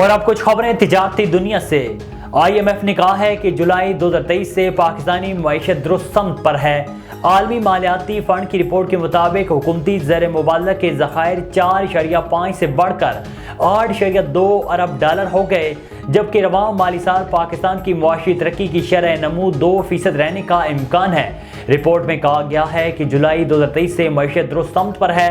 اور اب کچھ خبریں تجارتی دنیا سے۔ IMF نے کہا ہے کہ جولائی 2023 سے پاکستانی معیشت درست سمت پر ہے۔ عالمی مالیاتی فنڈ کی رپورٹ کے مطابق حکومتی زیر مبادلہ کے ذخائر 4.5 سے بڑھ کر 8.2 ارب ڈالر ہو گئے، جبکہ رواں مالی سال پاکستان کی معاشی ترقی کی شرح نمو 2% رہنے کا امکان ہے۔ رپورٹ میں کہا گیا ہے کہ جولائی 2023 سے معیشت درست سمت پر ہے۔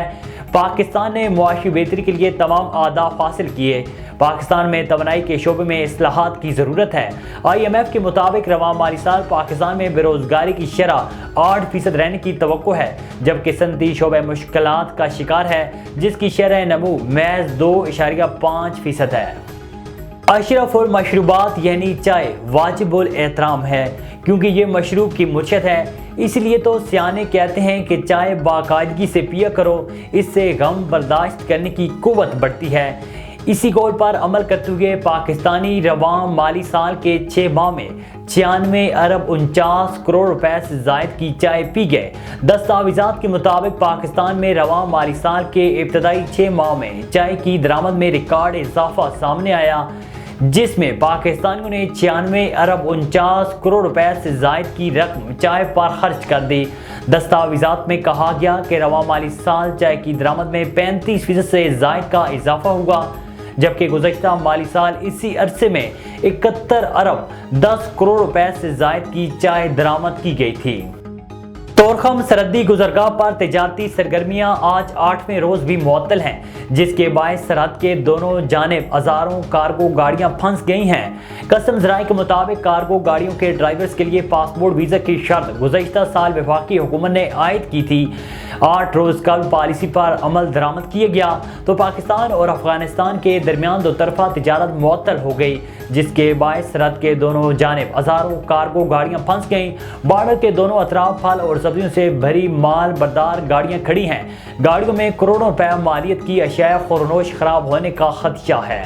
پاکستان نے معاشی بہتری کے لیے تمام اہداف حاصل کیے۔ پاکستان میں توانائی کے شعبے میں اصلاحات کی ضرورت ہے۔ IMF کے مطابق رواں مالی سال پاکستان میں بے روزگاری کی شرح 8% رہنے کی توقع ہے، جبکہ صنعتی شعبہ مشکلات کا شکار ہے، جس کی شرح نمو محض 2.5% ہے۔ اشرف المشروبات یعنی چائے واجب الاحترام ہے، کیونکہ یہ مشروب کی مرشد ہے۔ اس لیے تو سیانے کہتے ہیں کہ چائے باقاعدگی سے پیا کرو، اس سے غم برداشت کرنے کی قوت بڑھتی ہے۔ اسی قول پر عمل کرتے ہوئے پاکستانی رواں مالی سال کے 6 ماہ میں 96 ارب 49 کروڑ روپے سے زائد کی چائے پی گئے۔ دستاویزات کے مطابق پاکستان میں رواں مالی سال کے ابتدائی 6 ماہ میں چائے کی درآمد میں ریکارڈ اضافہ سامنے آیا، جس میں پاکستانیوں نے 96 ارب 49 کروڑ روپے سے زائد کی رقم چائے پر خرچ کر دی۔ دستاویزات میں کہا گیا کہ رواں مالی سال چائے کی درآمد میں 35% سے زائد کا اضافہ ہوا، جبکہ گزشتہ مالی سال اسی عرصے میں 71 ارب 10 کروڑ روپے سے زائد کی چائے درآمد کی گئی تھی۔ طورخم سرحدی گزرگاہ پر تجارتی سرگرمیاں آج 8ویں روز بھی معطل ہیں، جس کے باعث سرحد کے دونوں جانب ہزاروں کارگو گاڑیاں پھنس گئی ہیں۔ کسٹمز ذرائع کے مطابق کارگو گاڑیوں کے ڈرائیورز کے لیے پاسپورٹ ویزا کی شرط گزشتہ سال وفاقی حکومت نے عائد کی تھی۔ 8 روز قبل پالیسی پر عمل درآمد کیا گیا تو پاکستان اور افغانستان کے درمیان دو طرفہ تجارت معطل ہو گئی، جس کے باعث سرحد کے دونوں جانب ہزاروں کارگو گاڑیاں پھنس گئیں۔ بارڈر کے دونوں اطراف پھل اور سبزیوں سے بھری مال بردار گاڑیاں کھڑی ہیں۔ گاڑیوں میں کروڑوں روپے مالیت کی اشیاء خورنوش خراب ہونے کا خدشہ ہے۔